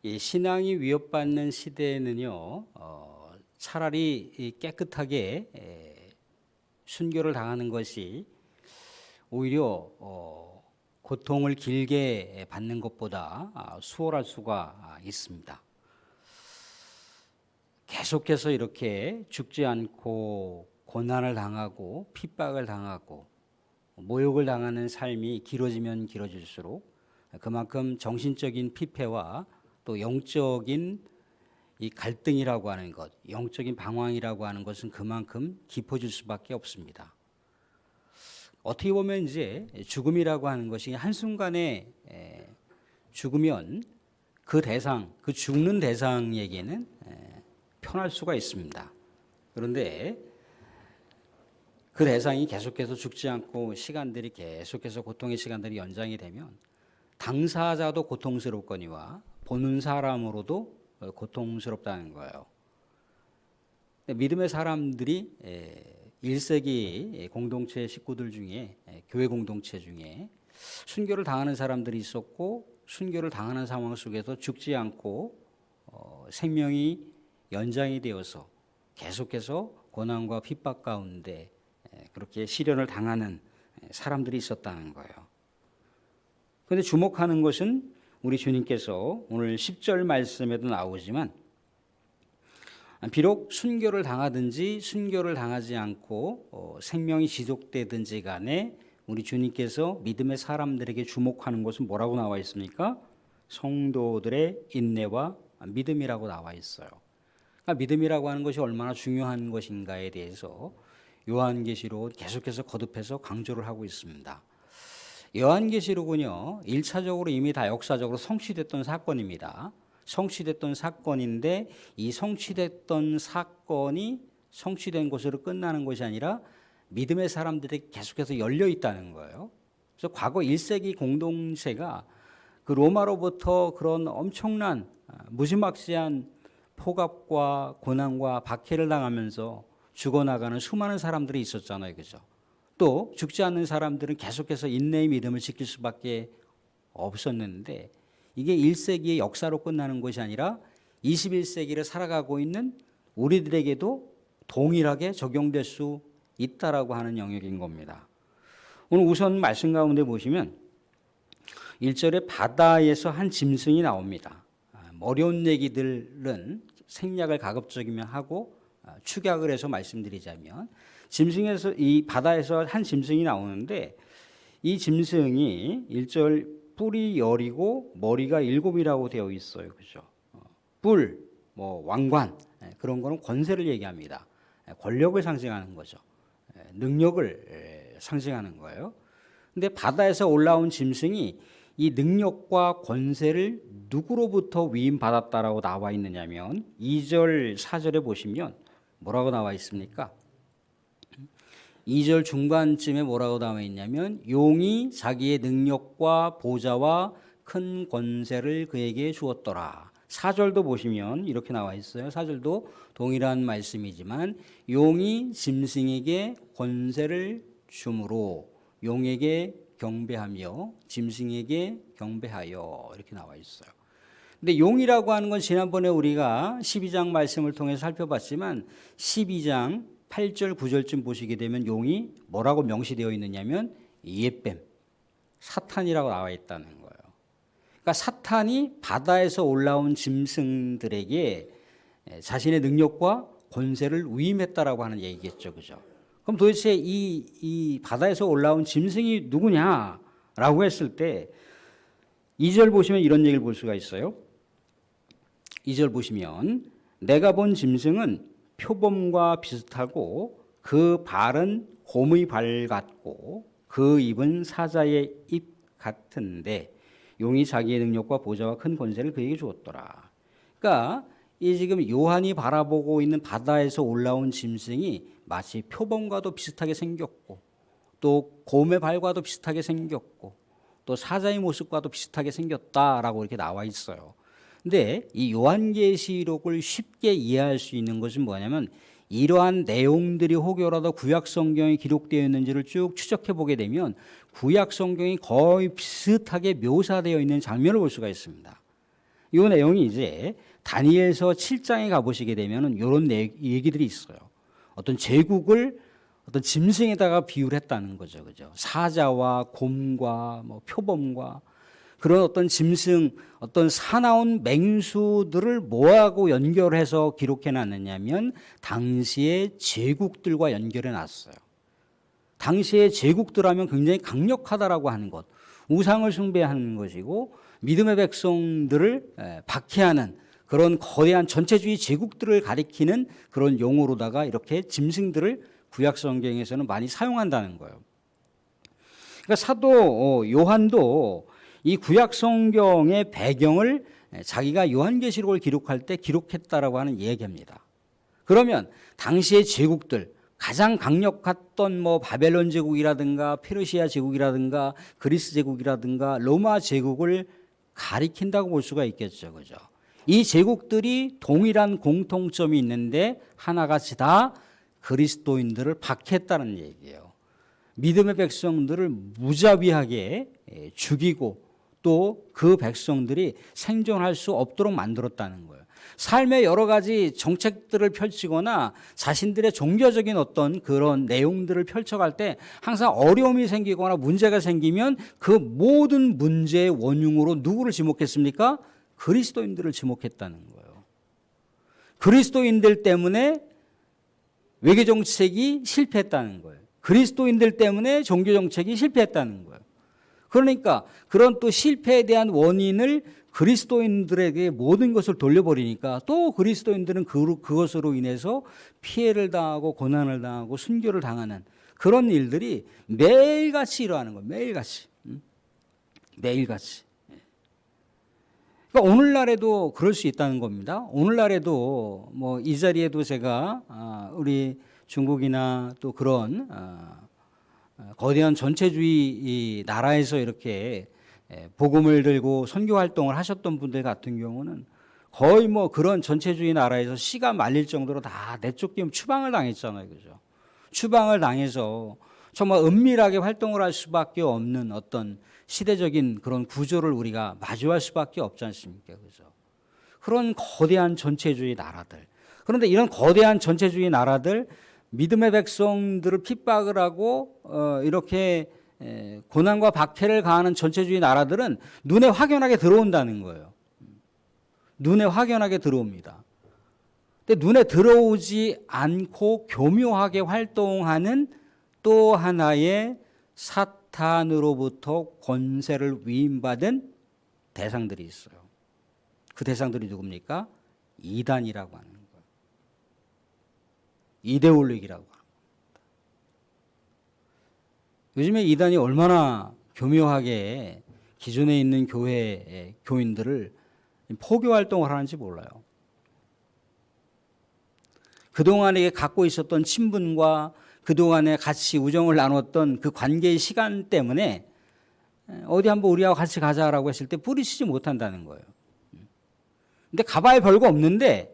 이 신앙이 위협받는 시대에는요, 차라리 이 깨끗하게 순교를 당하는 것이 오히려 고통을 길게 받는 것보다 수월할 수가 있습니다. 계속해서 이렇게 죽지 않고 고난을 당하고 핍박을 당하고 모욕을 당하는 삶이 길어지면 길어질수록 그만큼 정신적인 피폐와 또 영적인 이 갈등이라고 하는 것, 영적인 방황이라고 하는 것은 그만큼 깊어질 수밖에 없습니다. 어떻게 보면 이제 죽음이라고 하는 것이 한순간에 죽으면 그 대상, 그 죽는 대상에게는 편할 수가 있습니다. 그런데 그 대상이 계속해서 죽지 않고 시간들이 계속해서 고통의 시간들이 연장이 되면 당사자도 고통스럽거니와 보는 사람으로도 고통스럽다는 거예요. 믿음의 사람들이 1세기 공동체 식구들 중에 교회 공동체 중에 순교를 당하는 사람들이 있었고 순교를 당하는 상황 속에서 죽지 않고 생명이 연장이 되어서 계속해서 고난과 핍박 가운데 그렇게 시련을 당하는 사람들이 있었다는 거예요. 그런데 주목하는 것은 우리 주님께서 오늘 10절 말씀에도 나오지만 비록 순교를 당하든지 순교를 당하지 않고 생명이 지속되든지 간에 우리 주님께서 믿음의 사람들에게 주목하는 것은 뭐라고 나와 있습니까? 성도들의 인내와 믿음이라고 나와 있어요. 그러니까 믿음이라고 하는 것이 얼마나 중요한 것인가에 대해서 요한계시록은 계속해서 거듭해서 강조를 하고 있습니다. 요한계시록은요, 1차적으로 이미 다 역사적으로 성취됐던 사건입니다. 성취됐던 사건인데 이 성취됐던 사건이 성취된 것으로 끝나는 것이 아니라 믿음의 사람들이 계속해서 열려 있다는 거예요. 그래서 과거 1세기 공동체가 그 로마로부터 그런 엄청난 무지막지한 포갑과 고난과 박해를 당하면서 죽어나가는 수많은 사람들이 있었잖아요. 그죠? 또 죽지 않는 사람들은 계속해서 인내의 믿음을 지킬 수밖에 없었는데 이게 1세기의 역사로 끝나는 것이 아니라 21세기를 살아가고 있는 우리들에게도 동일하게 적용될 수 있다라고 하는 영역인 겁니다. 오늘 우선 말씀 가운데 보시면 1절에 바다에서 한 짐승이 나옵니다. 어려운 얘기들은 생략을 가급적이면 하고 축약을 해서 말씀드리자면 짐승에서 이 바다에서 한 짐승이 나오는데 이 짐승이 1절 뿔이 10이고 머리가 7이라고 되어 있어요. 그죠? 뿔, 왕관 그런 거는 권세를 얘기합니다. 권력을 상징하는 거죠. 능력을 상징하는 거예요. 근데 바다에서 올라온 짐승이 이 능력과 권세를 누구로부터 위임받았다라고 나와 있느냐면 2절, 4절에 보시면 뭐라고 나와 있습니까? 2절 중반쯤에 뭐라고 나와 있냐면 용이 자기의 능력과 보좌와 큰 권세를 그에게 주었더라. 4절도 보시면 이렇게 나와 있어요. 4절도 동일한 말씀이지만 용이 짐승에게 권세를 주므로 용에게 경배하며 짐승에게 경배하여 이렇게 나와 있어요. 근데 용이라고 하는 건 지난번에 우리가 12장 말씀을 통해서 살펴봤지만 12장 8절 9절쯤 보시게 되면 용이 뭐라고 명시되어 있느냐면 예뱀, 사탄이라고 나와 있다는 거예요. 그러니까 사탄이 바다에서 올라온 짐승들에게 자신의 능력과 권세를 위임했다라고 하는 얘기겠죠. 그죠? 그럼 도대체 이 바다에서 올라온 짐승이 누구냐라고 했을 때 2절 보시면 이런 얘기를 볼 수가 있어요. 2절 보시면 내가 본 짐승은 표범과 비슷하고 그 발은 곰의 발 같고 그 입은 사자의 입 같은데 용이 자기의 능력과 보좌와 큰 권세를 그에게 주었더라. 그러니까 이 지금 요한이 바라보고 있는 바다에서 올라온 짐승이 마치 표범과도 비슷하게 생겼고 또 곰의 발과도 비슷하게 생겼고 또 사자의 모습과도 비슷하게 생겼다라고 이렇게 나와 있어요. 근데 이 요한계시록을 쉽게 이해할 수 있는 것은 뭐냐면 이러한 내용들이 혹여라도 구약 성경에 기록되어 있는지를 쭉 추적해 보게 되면 구약 성경이 거의 비슷하게 묘사되어 있는 장면을 볼 수가 있습니다. 이 내용이 이제 다니엘서 7장에 가보시게 되면 이런 얘기들이 있어요. 어떤 제국을 어떤 짐승에다가 비유를 했다는 거죠. 그죠? 사자와 곰과 뭐 표범과 그런 어떤 짐승, 어떤 사나운 맹수들을 뭐하고 연결해서 기록해 놨느냐면 당시의 제국들과 연결해 놨어요. 당시의 제국들 하면 굉장히 강력하다라고 하는 것, 우상을 숭배하는 것이고 믿음의 백성들을 박해하는 그런 거대한 전체주의 제국들을 가리키는 그런 용어로다가 이렇게 짐승들을 구약 성경에서는 많이 사용한다는 거예요. 그러니까 사도 요한도 이 구약 성경의 배경을 자기가 요한계시록을 기록할 때 기록했다라고 하는 얘기입니다. 그러면 당시의 제국들 가장 강력했던 뭐 바벨론 제국이라든가 페르시아 제국이라든가 그리스 제국이라든가 로마 제국을 가리킨다고 볼 수가 있겠죠. 그죠? 이 제국들이 동일한 공통점이 있는데 하나같이 다 그리스도인들을 박해했다는 얘기예요. 믿음의 백성들을 무자비하게 죽이고 또 그 백성들이 생존할 수 없도록 만들었다는 거예요. 삶의 여러 가지 정책들을 펼치거나 자신들의 종교적인 어떤 그런 내용들을 펼쳐갈 때 항상 어려움이 생기거나 문제가 생기면 그 모든 문제의 원흉으로 누구를 지목했습니까? 그리스도인들을 지목했다는 거예요. 그리스도인들 때문에 외교 정책이 실패했다는 거예요. 그리스도인들 때문에 종교 정책이 실패했다는 거예요. 그러니까 그런 또 실패에 대한 원인을 그리스도인들에게 모든 것을 돌려버리니까 또 그리스도인들은 그것으로 인해서 피해를 당하고 고난을 당하고 순교를 당하는 그런 일들이 매일같이 일어나는 거예요. 매일같이. 매일같이. 그러니까 오늘날에도 그럴 수 있다는 겁니다. 오늘날에도 뭐 이 자리에도 제가 우리 중국이나 또 그런 거대한 전체주의 나라에서 이렇게 복음을 들고 선교 활동을 하셨던 분들 같은 경우는 거의 뭐 그런 전체주의 나라에서 씨가 말릴 정도로 다 내쫓김 추방을 당했잖아요. 그죠? 추방을 당해서 정말 은밀하게 활동을 할 수밖에 없는 어떤 시대적인 그런 구조를 우리가 마주할 수밖에 없지 않습니까? 그죠? 그런 거대한 전체주의 나라들. 그런데 이런 거대한 전체주의 나라들 믿음의 백성들을 핍박을 하고 이렇게 고난과 박해를 가하는 전체주의 나라들은 눈에 확연하게 들어온다는 거예요. 눈에 확연하게 들어옵니다. 근데 눈에 들어오지 않고 교묘하게 활동하는 또 하나의 사탄으로부터 권세를 위임받은 대상들이 있어요. 그 대상들이 누굽니까? 이단이라고 하는 거예요. 이데올로기라고 합니다. 요즘에 이단이 얼마나 교묘하게 기존에 있는 교회 교인들을 포교 활동을 하는지 몰라요. 그동안에 갖고 있었던 친분과 그동안에 같이 우정을 나눴던 그 관계의 시간 때문에 어디 한번 우리하고 같이 가자라고 했을 때 뿌리치지 못한다는 거예요. 근데 가봐야 별거 없는데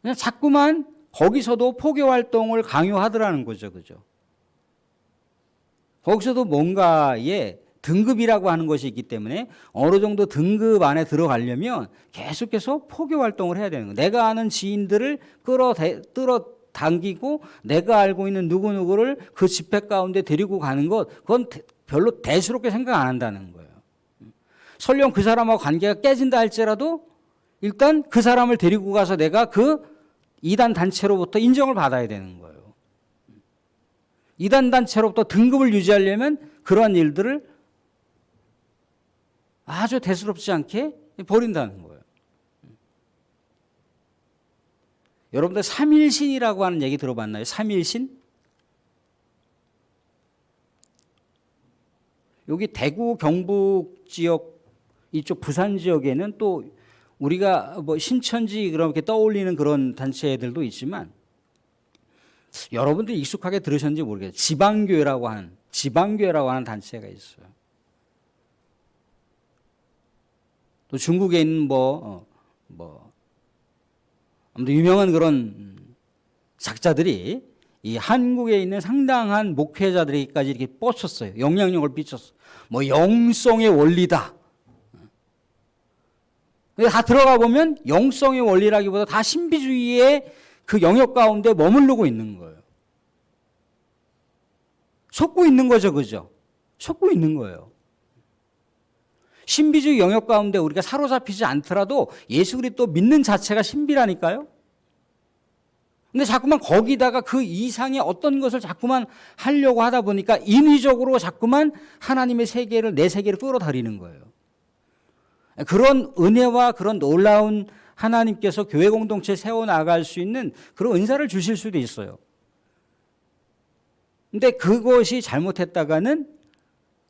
그냥 자꾸만 거기서도 포교 활동을 강요하더라는 거죠. 그죠? 거기서도 뭔가의 등급이라고 하는 것이 있기 때문에 어느 정도 등급 안에 들어가려면 계속해서 포교 활동을 해야 되는 거예요. 내가 아는 지인들을 끌어당기고 내가 알고 있는 누구누구를 그 집회 가운데 데리고 가는 것, 그건 별로 대수롭게 생각 안 한다는 거예요. 설령 그 사람하고 관계가 깨진다 할지라도 일단 그 사람을 데리고 가서 내가 그 이단 단체로부터 인정을 받아야 되는 거예요. 이단 단체로부터 등급을 유지하려면 그러한 일들을 아주 대수롭지 않게 버린다는 거예요. 여러분들 삼일신이라고 하는 얘기 들어봤나요? 삼일신? 여기 대구 경북 지역 이쪽 부산 지역에는 또 우리가 뭐 신천지 그렇게 떠올리는 그런 단체들도 있지만 여러분들이 익숙하게 들으셨는지 모르겠어요. 지방교회라고 하는 단체가 있어요. 또 중국에 있는 아무튼 유명한 그런 작자들이 이 한국에 있는 상당한 목회자들에게까지 이렇게 뻗쳤어요. 영향력을 끼쳤어. 뭐 영성의 원리다. 근데 다 들어가 보면 영성의 원리라기보다 다 신비주의의 그 영역 가운데 머무르고 있는 거예요. 속고 있는 거죠, 그죠? 속고 있는 거예요. 신비주의 영역 가운데 우리가 사로잡히지 않더라도 예수 그리스도 믿는 자체가 신비라니까요. 근데 자꾸만 거기다가 그 이상의 어떤 것을 자꾸만 하려고 하다 보니까 인위적으로 자꾸만 하나님의 세계를, 내 세계를 끌어들이는 거예요. 그런 은혜와 그런 놀라운 하나님께서 교회 공동체 세워나갈 수 있는 그런 은사를 주실 수도 있어요. 근데 그것이 잘못했다가는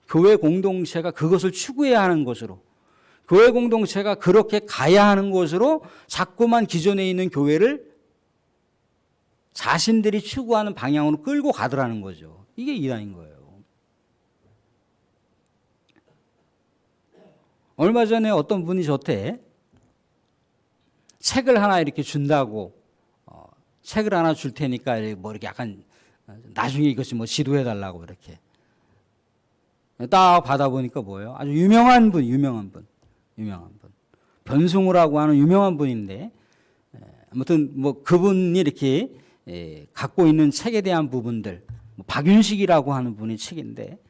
교회 공동체가 그것을 추구해야 하는 것으로, 교회 공동체가 그렇게 가야 하는 것으로 자꾸만 기존에 있는 교회를 자신들이 추구하는 방향으로 끌고 가더라는 거죠. 이게 이단인 거예요. 얼마 전에 어떤 분이 저한테 책을 하나 이렇게 준다고, 책을 하나 줄 테니까 뭐 이렇게 약간 나중에 이것이 뭐 지도해 달라고 이렇게 딱 받아보니까 뭐예요? 아주 유명한 분. 변승우라고 하는 유명한 분인데, 아무튼 뭐 그분이 이렇게 갖고 있는 책에 대한 부분들, 박윤식이라고 하는 분의 책인데,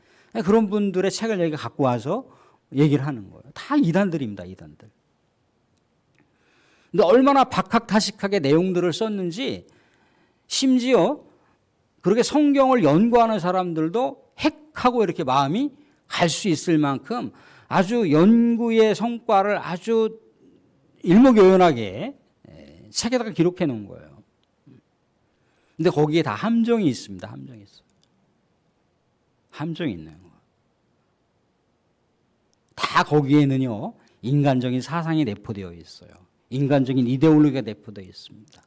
그런 분들의 책을 여기 갖고 와서 얘기를 하는 거예요. 다 이단들입니다, 이단들. 근데 얼마나 박학다식하게 내용들을 썼는지, 심지어 그렇게 성경을 연구하는 사람들도 핵하고 이렇게 마음이 갈 수 있을 만큼 아주 연구의 성과를 아주 일목요연하게 책에다가 기록해 놓은 거예요. 근데 거기에 다 함정이 있습니다. 함정이 있어요. 함정이 있는 거예요. 다 거기에는요, 인간적인 사상이 내포되어 있어요. 인간적인 이데올로기가 내포되어 있습니다.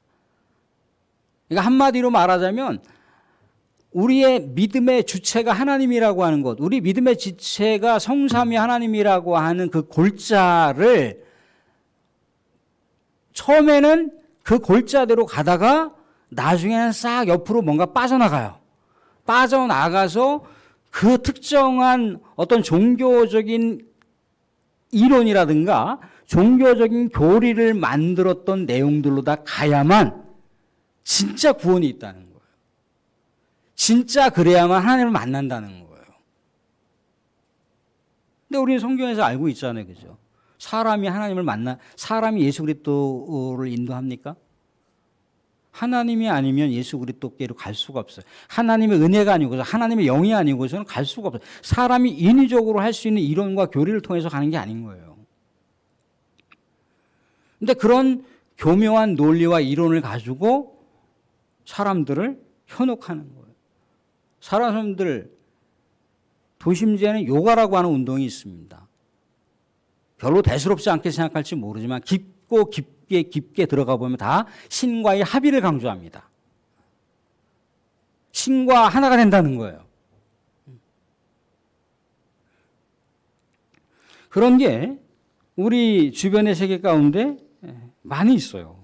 그러니까 한마디로 말하자면 우리의 믿음의 주체가 하나님이라고 하는 것, 우리 믿음의 지체가 성삼위 하나님이라고 하는 그 골자를 처음에는 그 골자대로 가다가 나중에는 싹 옆으로 뭔가 빠져나가요. 빠져나가서 그 특정한 어떤 종교적인 이론이라든가 종교적인 교리를 만들었던 내용들로 다 가야만 진짜 구원이 있다는 거예요. 진짜 그래야만 하나님을 만난다는 거예요. 근데 우리는 성경에서 알고 있잖아요, 그죠? 사람이 하나님을 사람이 예수 그리스도를 인도합니까? 하나님이 아니면 예수 그리스도께로 갈 수가 없어요. 하나님의 은혜가 아니고서, 하나님의 영이 아니고서는 갈 수가 없어요. 사람이 인위적으로 할 수 있는 이론과 교리를 통해서 가는 게 아닌 거예요. 근데 그런 교묘한 논리와 이론을 가지고 사람들을 현혹하는 거예요. 사람들, 도심지에는 요가라고 하는 운동이 있습니다. 별로 대수롭지 않게 생각할지 모르지만 깊고 깊게 들어가 보면 다 신과의 합의를 강조합니다. 신과 하나가 된다는 거예요. 그런 게 우리 주변의 세계 가운데 많이 있어요.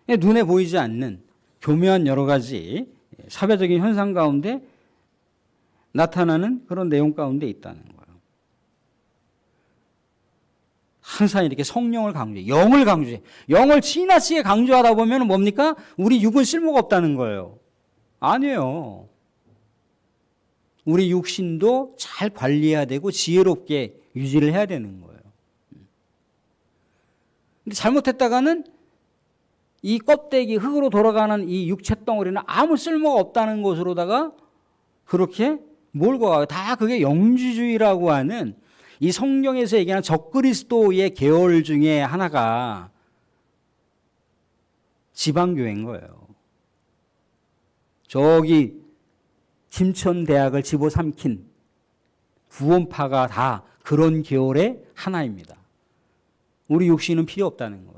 눈에 보이지 않는 교묘한 여러 가지 사회적인 현상 가운데 나타나는 그런 내용 가운데 있다는 거예요. 항상 이렇게 성령을 강조해, 영을 강조해. 영을 지나치게 강조하다 보면 뭡니까? 우리 육은 쓸모가 없다는 거예요. 아니에요. 우리 육신도 잘 관리해야 되고 지혜롭게 유지를 해야 되는 거예요. 근데 잘못했다가는 이 껍데기, 흙으로 돌아가는 이 육체 덩어리는 아무 쓸모가 없다는 것으로다가 그렇게 몰고 가요. 다 그게 영지주의라고 하는 이 성경에서 얘기하는 적그리스도의 계열 중에 하나가 지방교회인 거예요. 저기 김천대학을 집어삼킨 구원파가 다 그런 계열의 하나입니다. 우리 육신은 필요 없다는 거예요.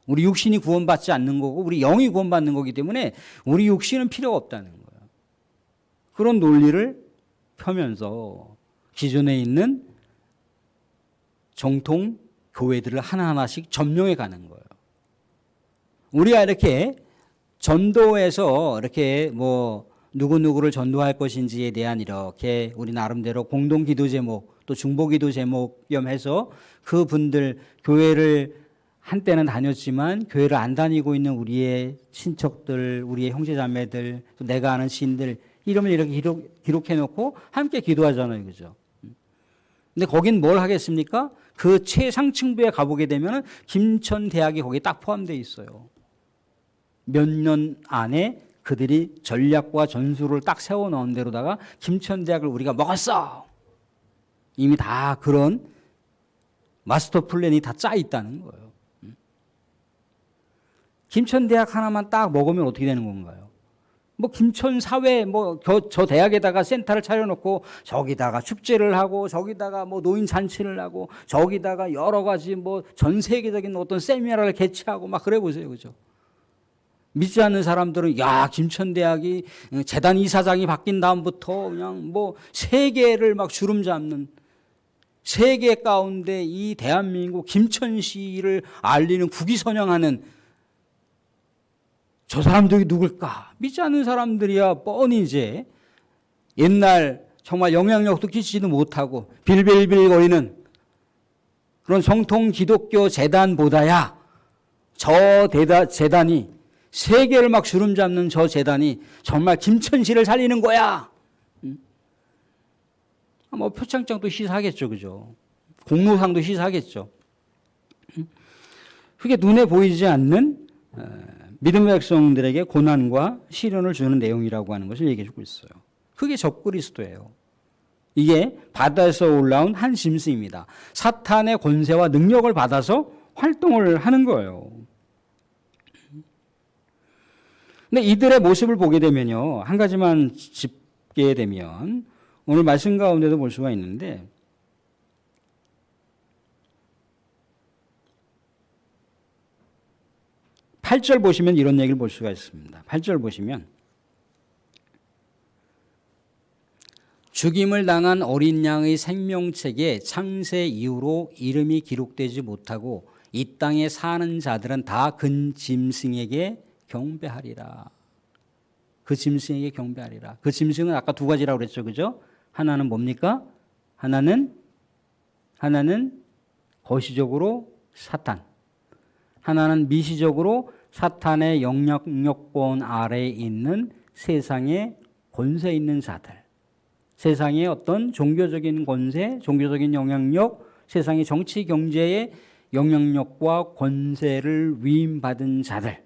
우리 육신이 구원받지 않는 거고 우리 영이 구원받는 거기 때문에 우리 육신은 필요가 없다는 거예요. 그런 논리를 펴면서 기존에 있는 정통 교회들을 하나하나씩 점령해 가는 거예요. 우리가 이렇게 전도에서 이렇게 뭐 누구누구를 전도할 것인지에 대한 이렇게 우리 나름대로 공동 기도 제목 또 중보 기도 제목 겸해서 그분들 교회를 한때는 다녔지만 교회를 안 다니고 있는 우리의 친척들, 우리의 형제자매들, 또 내가 아는 시인들 이름을 이렇게 기록해 놓고 함께 기도하잖아요. 그죠? 근데 거긴 뭘 하겠습니까? 그 최상층부에 가보게 되면 김천대학이 거기에 딱 포함되어 있어요. 몇 년 안에 그들이 전략과 전술을 딱 세워놓은 대로다가 김천대학을 우리가 먹었어. 이미 다 그런 마스터 플랜이 다 짜 있다는 거예요. 김천대학 하나만 딱 먹으면 어떻게 되는 건가요? 뭐 김천사회 저 대학에다가 센터를 차려놓고 저기다가 축제를 하고 저기다가 뭐 노인 잔치를 하고 저기다가 여러 가지 뭐 전 세계적인 어떤 세미나를 개최하고 막 그래 보세요. 그죠? 믿지 않는 사람들은 야, 김천대학이 재단 이사장이 바뀐 다음부터 그냥 뭐 세계를 막 주름 잡는 세계 가운데 이 대한민국 김천시를 알리는 국위선양하는 저 사람들이 누굴까? 믿지 않는 사람들이야 뻔히 이제 옛날 정말 영향력도 끼치지도 못하고 빌빌빌거리는 그런 정통 기독교 재단보다야 저 재단이 세계를 막 주름 잡는 저 재단이 정말 김천시를 살리는 거야. 뭐 표창장도 시사하겠죠. 그죠? 공로상도 시사하겠죠. 그게 눈에 보이지 않는 믿음의 백성들에게 고난과 시련을 주는 내용이라고 하는 것을 얘기해 주고 있어요. 그게 적그리스도예요. 이게 바다에서 올라온 한 짐승입니다. 사탄의 권세와 능력을 받아서 활동을 하는 거예요. 근데 이들의 모습을 보게 되면요, 한 가지만 짚게 되면 오늘 말씀 가운데도 볼 수가 있는데 8절 보시면 이런 얘기를 볼 수가 있습니다. 8절 보시면 죽임을 당한 어린 양의 생명책에 창세 이후로 이름이 기록되지 못하고 이 땅에 사는 자들은 다 그 짐승에게 경배하리라. 그 짐승에게 경배하리라. 그 짐승은 아까 두 가지라고 그랬죠. 그죠? 하나는 뭡니까? 하나는 거시적으로 사탄. 하나는 미시적으로 사탄의 영향력권 아래에 있는 세상의 권세 있는 자들. 세상의 어떤 종교적인 권세, 종교적인 영향력, 세상의 정치 경제의 영향력과 권세를 위임받은 자들.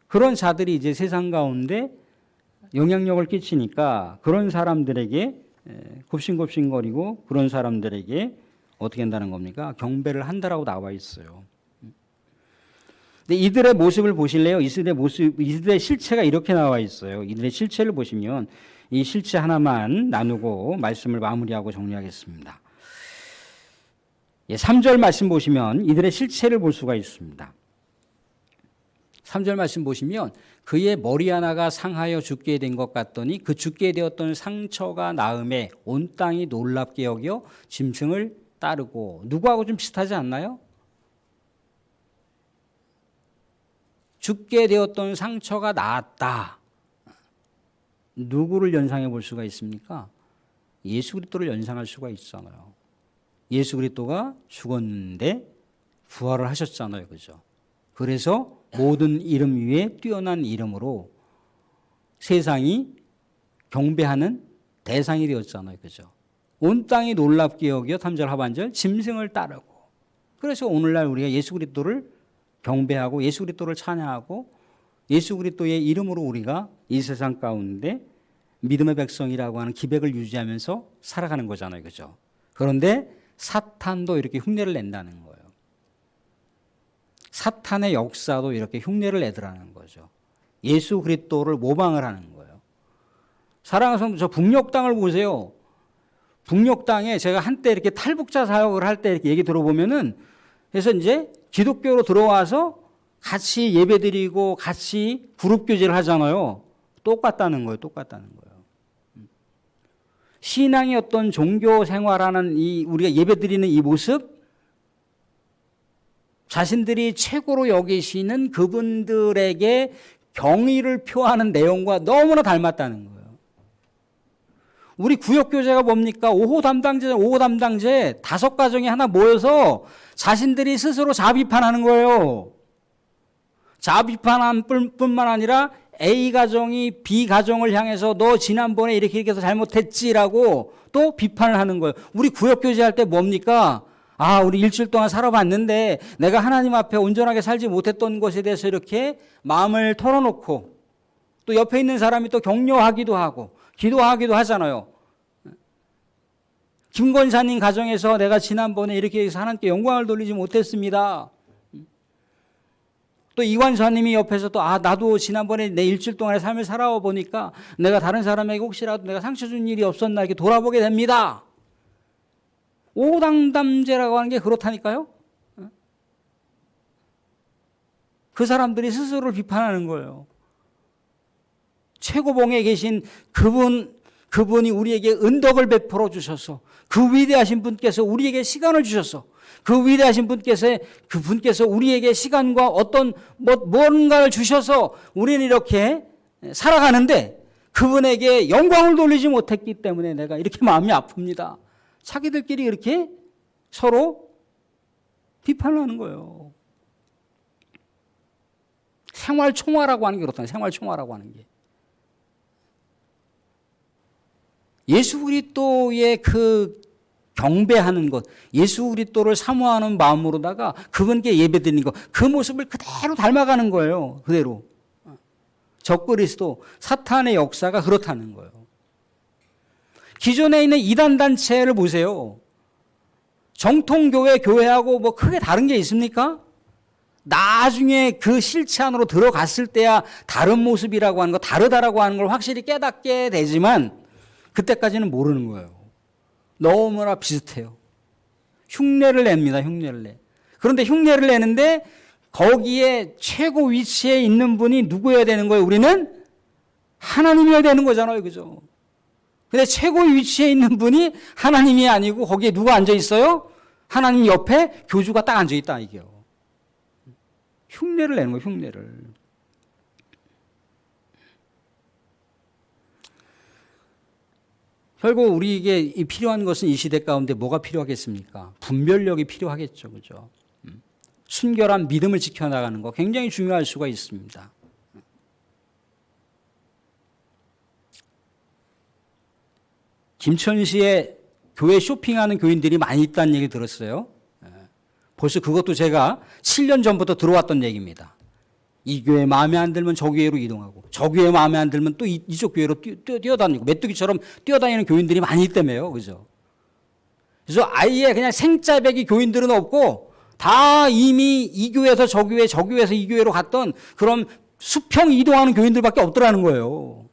그런 자들이 이제 세상 가운데 영향력을 끼치니까 그런 사람들에게 굽신굽신거리고 그런 사람들에게 어떻게 한다는 겁니까? 경배를 한다라고 나와 있어요. 근데 이들의 모습을 보실래요? 이들의 실체가 이렇게 나와 있어요. 이들의 실체를 보시면 이 실체 하나만 나누고 말씀을 마무리하고 정리하겠습니다. 3절 말씀 보시면 이들의 실체를 볼 수가 있습니다. 3절 말씀 보시면 그의 머리 하나가 상하여 죽게 된 것 같더니 그 죽게 되었던 상처가 나음에 온 땅이 놀랍게 여겨 짐승을 따르고. 누구하고 좀 비슷하지 않나요? 죽게 되었던 상처가 나았다. 누구를 연상해 볼 수가 있습니까? 예수 그리스도를 연상할 수가 있잖아요. 예수 그리스도가 죽었는데 부활을 하셨잖아요. 그죠? 그래서 모든 이름 위에 뛰어난 이름으로 세상이 경배하는 대상이 되었잖아요. 그죠? 온 땅이 놀랍게 여겨 3절 하반절 짐승을 따르고. 그래서 오늘날 우리가 예수 그리스도를 경배하고 예수 그리스도를 찬양하고 예수 그리스도의 이름으로 우리가 이 세상 가운데 믿음의 백성이라고 하는 기백을 유지하면서 살아가는 거잖아요. 그죠? 그런데 사탄도 이렇게 흉내를 낸다는 거예요. 사탄의 역사도 이렇게 흉내를 내더라는 거죠. 예수 그리스도를 모방을 하는 거예요. 사랑하는 성도, 저 북녘 땅을 보세요. 북녘 땅에 제가 한때 이렇게 탈북자 사역을 할 때 이렇게 얘기 들어보면은 그래서 이제 기독교로 들어와서 같이 예배드리고 같이 그룹 교제를 하잖아요. 똑같다는 거예요. 똑같다는 거예요. 신앙의 어떤 종교 생활하는 이 우리가 예배드리는 이 모습 자신들이 최고로 여기시는 그분들에게 경의를 표하는 내용과 너무나 닮았다는 거예요. 우리 구역교제가 뭡니까? 5호 담당제 5가정이 하나 모여서 자신들이 스스로 자비판하는 거예요. 자비판한 뿐만 아니라 A 가정이 B 가정을 향해서 너 지난번에 이렇게 해서 잘못했지라고 또 비판을 하는 거예요. 우리 구역교제할 때 뭡니까? 우리 일주일 동안 살아봤는데 내가 하나님 앞에 온전하게 살지 못했던 것에 대해서 이렇게 마음을 털어놓고 또 옆에 있는 사람이 또 격려하기도 하고 기도하기도 하잖아요. 김 권사님 가정에서 내가 지난번에 이렇게 해서 하나님께 영광을 돌리지 못했습니다. 또 이관사님이 옆에서 또 나도 지난번에 내 일주일 동안의 삶을 살아와 보니까 내가 다른 사람에게 혹시라도 내가 상처 준 일이 없었나 이렇게 돌아보게 됩니다. 오당담제라고 하는 게 그렇다니까요. 그 사람들이 스스로를 비판하는 거예요. 최고봉에 계신 그분이 우리에게 은덕을 베풀어 주셔서 그 위대하신 분께서 우리에게 시간을 주셔서 그 위대하신 그분께서 우리에게 시간과 어떤 뭔가를 주셔서 우리는 이렇게 살아가는데 그분에게 영광을 돌리지 못했기 때문에 내가 이렇게 마음이 아픕니다. 자기들끼리 이렇게 서로 비판을 하는 거예요. 생활총화라고 하는 게 그렇다. 생활총화라고 하는 게. 예수 그리스도의 그 경배하는 것, 예수 그리스도를 사모하는 마음으로다가 그분께 예배드리는 것, 그 모습을 그대로 닮아가는 거예요. 그대로. 적그리스도, 사탄의 역사가 그렇다는 거예요. 기존에 있는 이단 단체를 보세요. 정통교회, 교회하고 뭐 크게 다른 게 있습니까? 나중에 그 실체 안으로 들어갔을 때야 다른 모습이라고 하는 거, 다르다라고 하는 걸 확실히 깨닫게 되지만 그때까지는 모르는 거예요. 너무나 비슷해요. 흉내를 냅니다. 흉내를 내. 그런데 흉내를 내는데 거기에 최고 위치에 있는 분이 누구여야 되는 거예요? 우리는 하나님이어야 되는 거잖아요. 그죠? 근데 최고 위치에 있는 분이 하나님이 아니고 거기에 누가 앉아 있어요? 하나님 옆에 교주가 딱 앉아 있다 이게요. 흉내를 내는 거예요. 흉내를. 결국 우리에게 필요한 것은 이 시대 가운데 뭐가 필요하겠습니까? 분별력이 필요하겠죠. 그죠? 순결한 믿음을 지켜나가는 거 굉장히 중요할 수가 있습니다. 김천시에 교회 쇼핑하는 교인들이 많이 있다는 얘기 들었어요. 벌써 그것도 제가 7년 전부터 들어왔던 얘기입니다. 이 교회 마음에 안 들면 저 교회로 이동하고 저 교회 마음에 안 들면 또 이쪽 교회로 뛰어다니고 메뚜기처럼 뛰어다니는 교인들이 많이 있다며요. 그죠? 그래서 아예 그냥 생짜배기 교인들은 없고 다 이미 이 교회에서 저 교회, 저 교회에서 이 교회로 갔던 그런 수평 이동하는 교인들밖에 없더라는 거예요.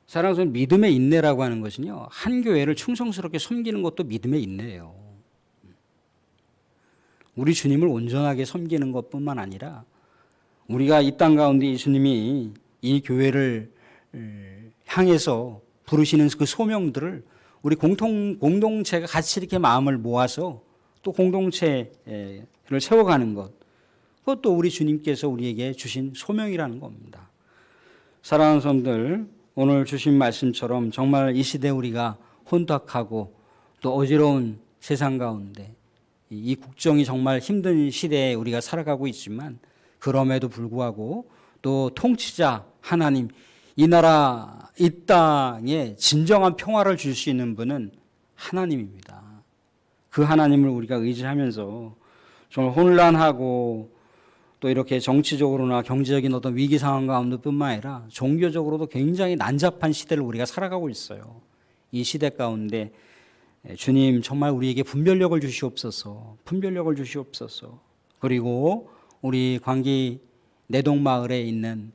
사랑하는 성도, 믿음의 인내라고 하는 것은요, 한 교회를 충성스럽게 섬기는 것도 믿음의 인내예요. 우리 주님을 온전하게 섬기는 것뿐만 아니라 우리가 이 땅 가운데 예수님이 이 교회를 향해서 부르시는 그 소명들을 우리 공동체가 같이 이렇게 마음을 모아서 또 공동체를 세워가는 것, 그것도 우리 주님께서 우리에게 주신 소명이라는 겁니다. 사랑하는 성도들, 오늘 주신 말씀처럼 정말 이 시대 우리가 혼탁하고 또 어지러운 세상 가운데 이 국정이 정말 힘든 시대에 우리가 살아가고 있지만 그럼에도 불구하고 또 통치자 하나님, 이 나라 이 땅에 진정한 평화를 줄 수 있는 분은 하나님입니다. 그 하나님을 우리가 의지하면서 정말 혼란하고 또 이렇게 정치적으로나 경제적인 어떤 위기 상황 가운데뿐만 아니라 종교적으로도 굉장히 난잡한 시대를 우리가 살아가고 있어요. 이 시대 가운데 주님 정말 우리에게 분별력을 주시옵소서. 분별력을 주시옵소서. 그리고 우리 광기 내동마을에 있는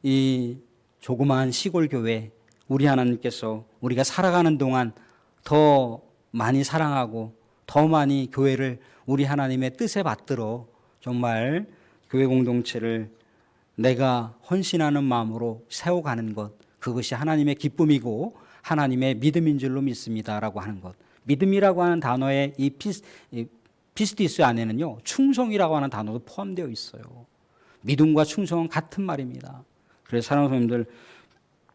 이 조그마한 시골 교회, 우리 하나님께서 우리가 살아가는 동안 더 많이 사랑하고 더 많이 교회를 우리 하나님의 뜻에 받들어 정말 교회 공동체를 내가 헌신하는 마음으로 세워가는 것, 그것이 하나님의 기쁨이고 하나님의 믿음인 줄로 믿습니다라고 하는 것. 믿음이라고 하는 단어의 이 피스티스 안에는요, 충성이라고 하는 단어도 포함되어 있어요. 믿음과 충성은 같은 말입니다. 그래서 사랑하는 성도님들,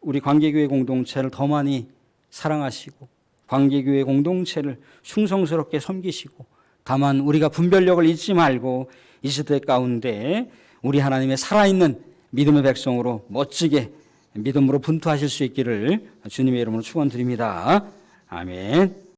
우리 관계교회 공동체를 더 많이 사랑하시고 관계교회 공동체를 충성스럽게 섬기시고, 다만 우리가 분별력을 잊지 말고 이 시대 가운데 우리 하나님의 살아있는 믿음의 백성으로 멋지게 믿음으로 분투하실 수 있기를 주님의 이름으로 축원드립니다. 아멘.